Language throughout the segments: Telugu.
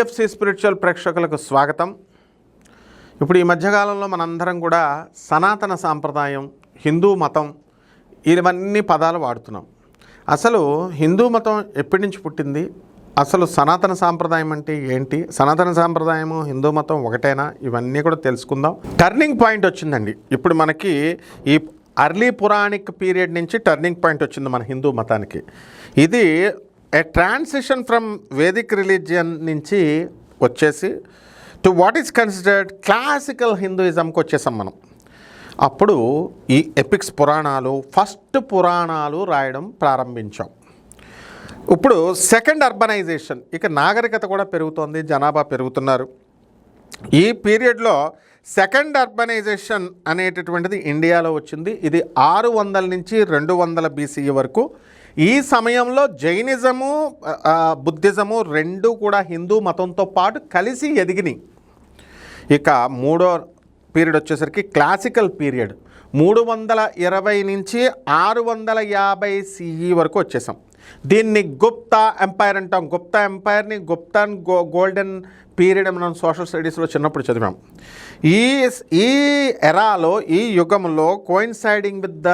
టిఎఫ్సి స్పిరిచువల్ ప్రేక్షకులకు స్వాగతం. ఇప్పుడు ఈ మధ్యకాలంలో మనందరం కూడా సనాతన సాంప్రదాయం, హిందూ మతం ఇవన్నీ పదాలు వాడుతున్నాం. అసలు హిందూ మతం ఎప్పటి నుంచి పుట్టింది, అసలు సనాతన సాంప్రదాయం అంటే ఏంటి, సనాతన సాంప్రదాయము హిందూ మతం ఒకటేనా, ఇవన్నీ కూడా తెలుసుకుందాం. టర్నింగ్ పాయింట్ వచ్చిందండి. ఇప్పుడు మనకి ఈ అర్లీ పురాణిక్ పీరియడ్ నుంచి టర్నింగ్ పాయింట్ వచ్చింది మన హిందూ మతానికి. ఇది a transition from Vedic religion నుంచి వచ్చేసి to what is considered classical హిందూయిజంకి వచ్చేసాం మనం. అప్పుడు ఈ ఎపిక్స్ పురాణాలు, ఫస్ట్ పురాణాలు రాయడం ప్రారంభించాం. ఇప్పుడు సెకండ్ అర్బనైజేషన్, ఇక నాగరికత కూడా పెరుగుతోంది, జనాభా పెరుగుతున్నారు. ఈ పీరియడ్లో సెకండ్ అర్బనైజేషన్ అనేటటువంటిది ఇండియాలో వచ్చింది. ఇది 600 నుంచి 200 BCE వరకు. ఈ సమయంలో జైనిజము, బుద్ధిజము రెండు కూడా హిందూ మతంతో పాటు కలిసి ఎదిగినాయి. ఇక మూడో పీరియడ్ వచ్చేసరికి క్లాసికల్ పీరియడ్ 320 నుంచి 650 CE వరకు వచ్చేసాం. దీన్ని గుప్తా ఎంపైర్ అంటాం. గుప్తా ఎంపైర్ని గుప్తాన్ గోల్డెన్ పీరియడ్ మనం సోషల్ స్టడీస్లో చిన్నప్పుడు చదివాం. ఈ ఎరాలో, ఈ యుగంలో కోయిన్సైడింగ్ విత్ ద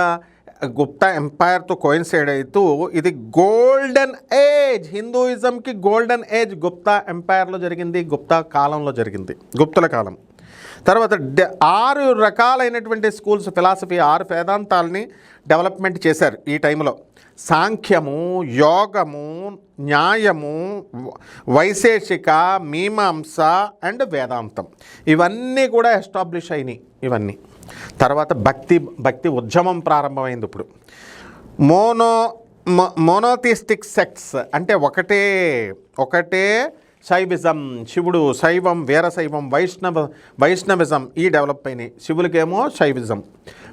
గుప్తా ఎంపైర్తో కోయిన్సైడ్ అవుతూ ఇది గోల్డెన్ ఏజ్, హిందూయిజంకి గోల్డెన్ ఏజ్ గుప్తా ఎంపైర్లో జరిగింది, గుప్తా కాలంలో జరిగింది, గుప్తుల కాలం. తర్వాత 6 రకాలైనటువంటి స్కూల్స్, ఫిలాసఫీ, 6 వేదాంతాలని డెవలప్మెంట్ చేశారు ఈ టైంలో. సాంఖ్యము, యోగము, న్యాయము, వైశేషిక, మీమాంస అండ్ వేదాంతం, ఇవన్నీ కూడా ఎస్టాబ్లిష్ అయినాయి ఇవన్నీ. తర్వాత భక్తి ఉద్యమం ప్రారంభమైంది. ఇప్పుడు మోనోథిస్టిక్ సెక్ట్స్ అంటే ఒకటే శైవిజం, శివుడు, శైవం, వీరశైవం, వైష్ణవిజం ఈ డెవలప్ అయినాయి. శివులకేమో శైవిజం,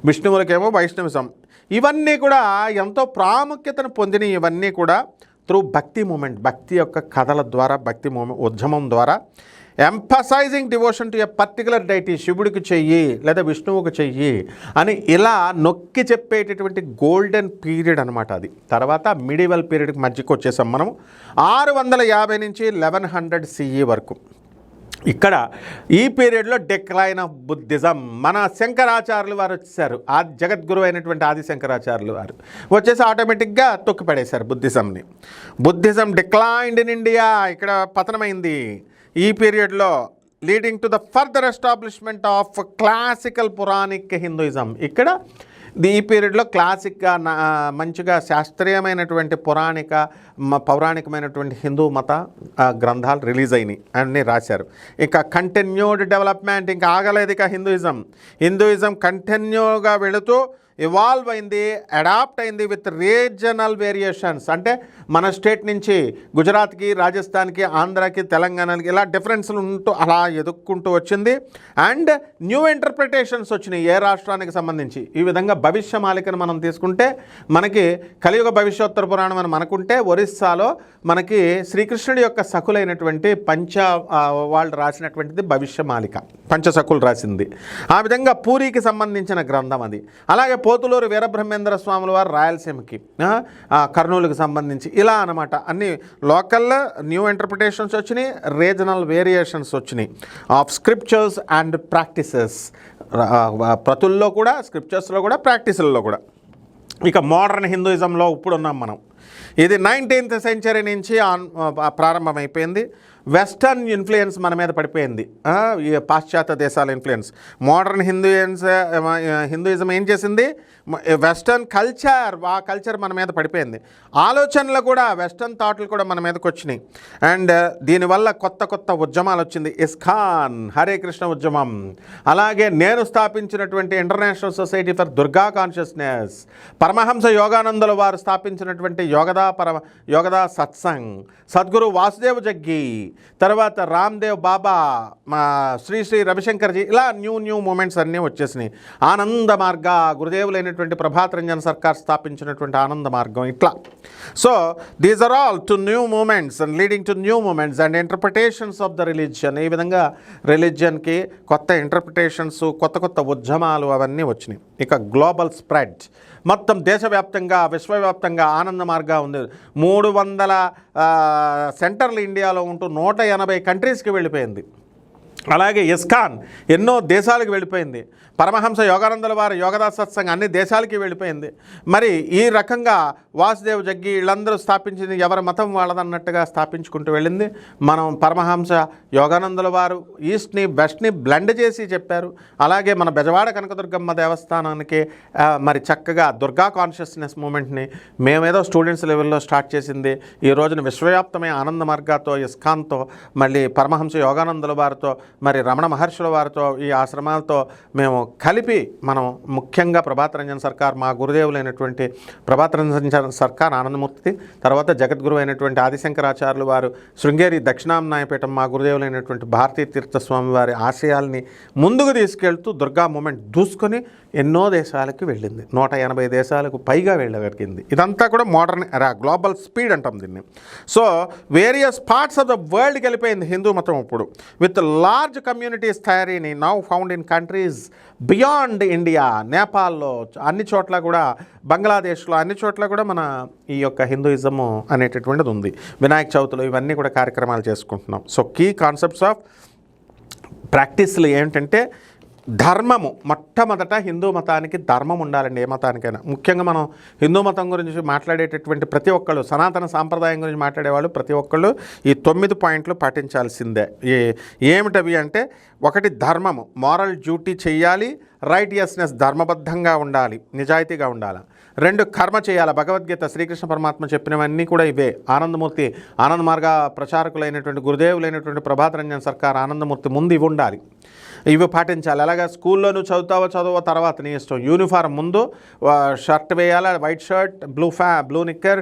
విష్ణువులకేమో వైష్ణవిజం. ఇవన్నీ కూడా ఎంతో ప్రాముఖ్యతను పొందినవి. ఇవన్నీ కూడా త్రూ భక్తి మూమెంట్, భక్తి యొక్క కథల ద్వారా, భక్తి ఉద్యమం ద్వారా emphasising devotion to a particular deity, శివుడికి చెయ్యి లేదా విష్ణువుకి చెయ్యి అని ఇలా నొక్కి చెప్పేటటువంటి గోల్డెన్ పీరియడ్ అనమాట అది. తర్వాత మిడివల్ పీరియడ్కి మధ్యకి వచ్చేసాం మనం 650 నుంచి 1100 CE వరకు. ఇక్కడ ఈ పీరియడ్లో డిక్లైన్ ఆఫ్ బుద్ధిజం, మన శంకరాచార్యులు వారు వచ్చేసారు. జగద్గురు అయినటువంటి ఆది శంకరాచార్యులు వారు వచ్చేసి ఆటోమేటిక్గా తొక్కిపడేశారు బుద్ధిజంని. బుద్ధిజం డిక్లైన్డ్ ఇన్ ఇండియా, ఇక్కడ పతనమైంది ఈ పీరియడ్లో, leading to the further establishment of classical Puranic Hinduism. ఇక్కడ ఈ పీరియడ్లో క్లాసిక్గా మంచిగా శాస్త్రీయమైనటువంటి పౌరాణికమైనటువంటి హిందూ మత గ్రంథాలు రిలీజ్ అయినాయి, అన్నీ రాశారు. ఇక కంటిన్యూడ్ డెవలప్మెంట్, ఇంకా ఆగలేదు. ఇక హిందూయిజం కంటిన్యూగా వెళుతూ ఇవాల్వ్ అయింది, అడాప్ట్ అయింది విత్ రీజనల్ వేరియేషన్స్. అంటే మన స్టేట్ నుంచి గుజరాత్కి, రాజస్థాన్కి, ఆంధ్రాకి, తెలంగాణకి ఇలా డిఫరెన్స్లు ఉంటూ అలా ఎదుక్కుంటూ వచ్చింది. అండ్ న్యూ ఇంటర్ప్రిటేషన్స్ వచ్చినాయి ఏ రాష్ట్రానికి సంబంధించి. ఈ విధంగా భవిష్యమాలికను మనం తీసుకుంటే మనకి కలియుగ భవిష్యోత్తర పురాణం అని మనకుంటే, ఒరిస్సాలో మనకి శ్రీకృష్ణుడి యొక్క సఖులైనటువంటి వాళ్ళు రాసినటువంటిది భవిష్యమాలిక, పంచసఖులు రాసింది. ఆ విధంగా పూరికి సంబంధించిన గ్రంథం అది. అలాగే పోతులూరు వీరబ్రహ్మేంద్ర స్వాముల వారు రాయలసీమకి, కర్నూలుకి సంబంధించి ఇలా అనమాట. అన్ని లోకల్ న్యూ ఇంటర్ప్రిటేషన్స్ వచ్చినాయి, రీజనల్ వేరియేషన్స్ వచ్చినాయి ఆఫ్ స్క్రిప్చర్స్ అండ్ ప్రాక్టీసెస్. ప్రతుల్లో కూడా, స్క్రిప్చర్స్లో కూడా, ప్రాక్టీసుల్లో కూడా. ఇక మోడర్న్ హిందూయిజంలో ఇప్పుడు ఉన్నాం మనం. ఇది 19th century నుంచి ప్రారంభమైపోయింది. వెస్టర్న్ ఇన్ఫ్లుయెన్స్ మన మీద పడిపోయింది, ఈ పాశ్చాత్య దేశాల ఇన్ఫ్లుయెన్స్. మోడర్న్ హిందూయిజం ఏం చేసింది, వెస్టర్న్ కల్చర్, ఆ కల్చర్ మన మీద పడిపోయింది. ఆలోచనలు కూడా, వెస్టర్న్ థాట్లు కూడా మన మీదకి వచ్చినాయి. అండ్ దీనివల్ల కొత్త ఉద్యమాలు వచ్చింది. ఇస్కాన్, హరే కృష్ణ ఉద్యమం, అలాగే నేను స్థాపించినటువంటి international society for Durga consciousness, Paramahansa యోగానందుల వారు స్థాపించినటువంటి యోగదా సత్సంగ్, సద్గురు వాసుదేవ్ జగ్గి, తర్వాత రామ్దేవ్ బాబా, శ్రీ రవిశంకర్జీ, ఇలా న్యూ మూమెంట్స్ అన్నీ వచ్చేసినాయి. ఆనంద మార్గ, గురుదేవులైనటువంటి ప్రభాత్ రంజన్ సర్కార్ స్థాపించినటువంటి ఆనంద మార్గం, ఇట్లా. So these are all to new movements and leading to new movements and interpretations of the religion. ఈ విధంగా రిలీజియన్కి కొత్త ఇంటర్ప్రిటేషన్స్, కొత్త ఉద్యమాలు అవన్నీ వచ్చినాయి. ఇక గ్లోబల్ స్ప్రెడ్, మొత్తం దేశవ్యాప్తంగా, విశ్వవ్యాప్తంగా ఆనంద మార్గం ఉంది. 300 సెంటర్లు ఇండియాలో ఉంటూ 180 కంట్రీస్కి వెళ్ళిపోయింది. అలాగే ఇస్కాన్ ఎన్నో దేశాలకు వెళ్ళిపోయింది. పరమహంస యోగానందుల వారి యోగదాస సత్సంగం అన్ని దేశాలకి వెళ్ళిపోయింది. మరి ఈ రకంగా వాసుదేవ్ జగ్గి వీళ్ళందరూ స్థాపించింది ఎవరి మతం వాళ్ళదన్నట్టుగా స్థాపించుకుంటూ వెళ్ళింది. మనం పరమహంస యోగానందుల వారు ఈస్ట్ని వెస్ట్ని బ్లెండ్ చేసి చెప్పారు. అలాగే మన బెజవాడ కనకదుర్గమ్మ దేవస్థానానికి మరి చక్కగా దుర్గా కాన్షియస్నెస్ మూమెంట్ని మేమేదో స్టూడెంట్స్ లెవెల్లో స్టార్ట్ చేసింది ఈ రోజున విశ్వవ్యాప్తమైన ఆనంద మార్గాతో ఇస్కాన్తో మళ్ళీ పరమహంస యోగానందుల వారితో మరి రమణ మహర్షుల వారితో ఈ ఆశ్రమాలతో మేము కలిపి మనం ముఖ్యంగా ప్రభాత్ రంజన్ సర్కార్ మా గురుదేవులైనటువంటి ప్రభాత్ రంజన్ సర్కార్ ఆనందమూర్తి, తర్వాత జగద్గురు అయినటువంటి ఆదిశంకరాచార్యులు వారు శృంగేరి దక్షిణాంనాయపీఠం మా గురుదేవులైనటువంటి భారతీ తీర్థస్వామి వారి ఆశయాల్ని ముందుకు తీసుకెళ్తూ దుర్గా మూమెంట్ దూసుకొని ఎన్నో దేశాలకు వెళ్ళింది. 180 దేశాలకు పైగా వెళ్ళగలిగింది. ఇదంతా కూడా మోడర్న్ ఎరా, గ్లోబల్ స్పీడ్ అంటాం దీన్ని. So various parts of the వరల్డ్కి వెళ్ళిపోయింది హిందూ మతం ఇప్పుడు విత్ లార్జ్ కమ్యూనిటీస్ తయారీని now found in countries beyond India. నేపాల్లో అన్ని చోట్ల కూడా, బంగ్లాదేశ్లో అన్ని చోట్ల కూడా మన ఈ యొక్క హిందూయిజము అనేటటువంటిది ఉంది. వినాయక చవితిలో ఇవన్నీ కూడా కార్యక్రమాలు చేసుకుంటున్నాం. సో కీ కాన్సెప్ట్స్ ఆఫ్ ప్రాక్టీస్లు ఏంటంటే ధర్మము. మొట్టమొదట హిందూ మతానికి ధర్మం ఉండాలండి. ఏ మతానికైనా ముఖ్యంగా మనం హిందూ మతం గురించి మాట్లాడేటటువంటి ప్రతి ఒక్కళ్ళు, సనాతన సాంప్రదాయం గురించి మాట్లాడేవాళ్ళు ప్రతి ఒక్కళ్ళు ఈ 9 పాయింట్లు పాటించాల్సిందే. ఏమిటవి అంటే, 1 ధర్మము, మారల్ డ్యూటీ చేయాలి, రైటియస్నెస్ ధర్మబద్ధంగా ఉండాలి, నిజాయితీగా ఉండాలి. 2 కర్మ చేయాలి. భగవద్గీత శ్రీకృష్ణ పరమాత్మ చెప్పినవన్నీ కూడా ఇవే. ఆనందమూర్తి ఆనంద మార్గ ప్రచారకులైనటువంటి గురుదేవులైనటువంటి ప్రభాత్ రంజన్ సర్కార్ ఆనందమూర్తి ముందు ఇవి ఉండాలి, ఇవి పాటించాలి. అలాగే స్కూల్లో నువ్వు చదువు తర్వాత నీ ఇష్టం. యూనిఫారం ముందు షర్ట్ వేయాలి, వైట్ షర్ట్, బ్లూ నిక్కర్,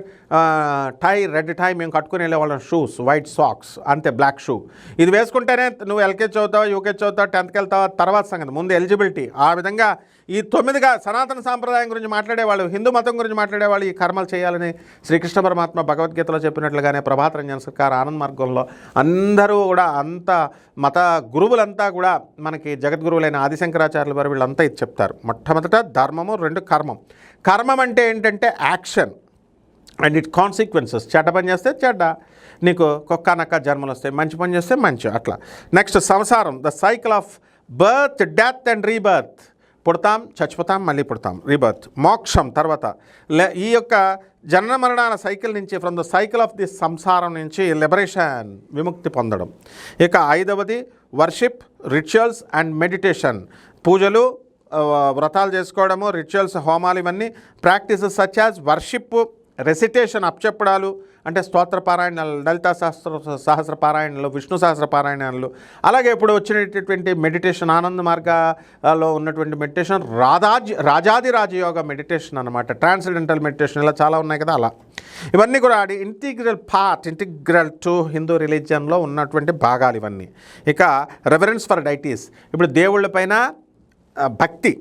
టై, రెడ్ టై. మేము కట్టుకుని వెళ్ళేవాళ్ళం. షూస్, వైట్ సాక్స్, అంతే, బ్లాక్ షూ. ఇది వేసుకుంటేనే నువ్వు ఎల్కేజీ చదువుతావు, యూకేజీ చదువుతావు, 10th వెళ్తావు, తర్వాత సంగతి. ముందు ఎలిజిబిలిటీ. ఆ విధంగా ఈ 9గా సనాతన సాంప్రదాయం గురించి మాట్లాడేవాళ్ళు, హిందూ మతం గురించి మాట్లాడేవాళ్ళు ఈ కర్మలు చేయాలని శ్రీకృష్ణ పరమాత్మ భగవద్గీతలో చెప్పినట్లుగానే ప్రభాత్ రంజన్ సర్కార్ ఆనంద మార్గంలో అందరూ కూడా, అంత మత గురువులంతా కూడా మనకి జగద్గురువులైన ఆదిశంకరాచార్యుల వారు వీళ్ళంతా ఇది చెప్తారు. మొట్టమొదట ధర్మము, 2 కర్మం. కర్మం అంటే ఏంటంటే యాక్షన్ అండ్ ఇట్ కాన్సిక్వెన్సెస్. చెడ్డ పని చేస్తే చెడ్డ, నీకు కుక్క జన్మలు వస్తాయి, మంచి పని చేస్తే మంచి, అట్లా. నెక్స్ట్ సంసారం, the cycle of birth, death and rebirth. పుడతాం, చచ్చిపోతాం, మళ్ళీ పుడతాం, రీబర్త్. మోక్షం తర్వాత ఈ యొక్క జనన మరణాల సైకిల్ నుంచి, from the cycle of the సంసారం నుంచి లిబరేషన్, విముక్తి పొందడం. ఇక 5వది వర్షిప్, రిచువల్స్ అండ్ మెడిటేషన్. పూజలు, వ్రతాలు చేసుకోవడము, రిచువల్స్, హోమాలు, ఇవన్నీ practices such as worship, recitation, అప్చెప్పడాలు అంటే స్తోత్ర పారాయణాలు, లలితా సహస్ర పారాయణలు, విష్ణు సహస్ర పారాయణాలు. అలాగే ఇప్పుడు వచ్చినటువంటి మెడిటేషన్, ఆనంద మార్గాలో ఉన్నటువంటి మెడిటేషన్ రాజాది రాజయోగ మెడిటేషన్ అనమాట, ట్రాన్సెండెంటల్ మెడిటేషన్, ఇలా చాలా ఉన్నాయి కదా. అలా ఇవన్నీ కూడా ఇంటిగ్రల్ టు హిందూ రిలీజియన్లో ఉన్నటువంటి భాగాలు ఇవన్నీ. ఇక రెవరెన్స్ ఫర్ డైటీస్, ఇప్పుడు దేవుళ్ళ పైన భక్తి.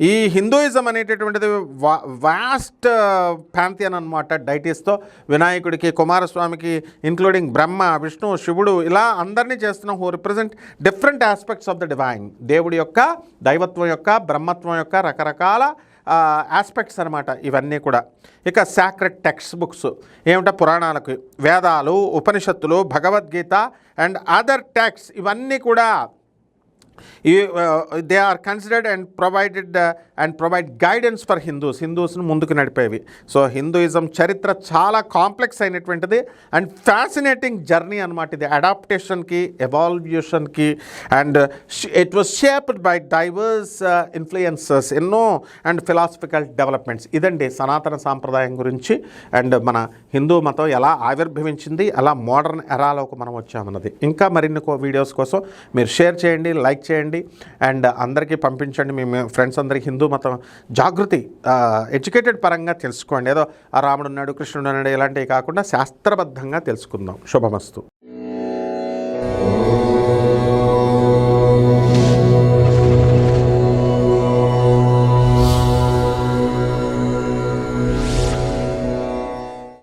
ఈ హిందూయిజం అనేటటువంటిది వాస్ట్ ప్యాంథియన్ అనమాట. డైటీస్తో వినాయకుడికి, కుమారస్వామికి, ఇంక్లూడింగ్ బ్రహ్మ, విష్ణు, శివుడు, ఇలా అందరినీ చేస్తున్నాం. Who represent different aspects of the divine. దేవుడి యొక్క, దైవత్వం యొక్క, బ్రహ్మత్వం యొక్క రకరకాల ఆస్పెక్ట్స్ అనమాట ఇవన్నీ కూడా. ఇక సాక్రెడ్ టెక్స్ట్ బుక్స్ ఏమిటా, పురాణాలకు, వేదాలు, ఉపనిషత్తులు, భగవద్గీత అండ్ అదర్ టెక్స్ట్, ఇవన్నీ కూడా they are considered and provide guidance for హిందూస్ను ముందుకు నడిపేవి. సో హిందూయిజం చరిత్ర చాలా కాంప్లెక్స్ అయినటువంటిది అండ్ ఫ్యాసినేటింగ్ జర్నీ అనమాట ఇది. అడాప్టేషన్కి, ఎవాల్యూషన్కి, and it was shaped by diverse influences, ఎన్నో, అండ్ ఫిలాసఫికల్ డెవలప్మెంట్స్. ఇదండి సనాతన సాంప్రదాయం గురించి అండ్ మన హిందూ మతం ఎలా ఆవిర్భవించింది, అలా మోడర్న్ ఎరాలోకి మనం వచ్చామన్నది. ఇంకా మరిన్ని వీడియోస్ కోసం మీరు షేర్ చేయండి, లైక్ చేయండి అండ్ అందరికీ పంపించండి. మీ ఫ్రెండ్స్ అందరికీ హిందూ మతం జాగృతి, ఎడ్యుకేటెడ్ పరంగా తెలుసుకోండి. ఏదో రాముడు ఉన్నాడు, కృష్ణుడు ఉన్నాడు ఇలాంటివి కాకుండా శాస్త్రబద్ధంగా తెలుసుకుందాం. శుభమస్తు.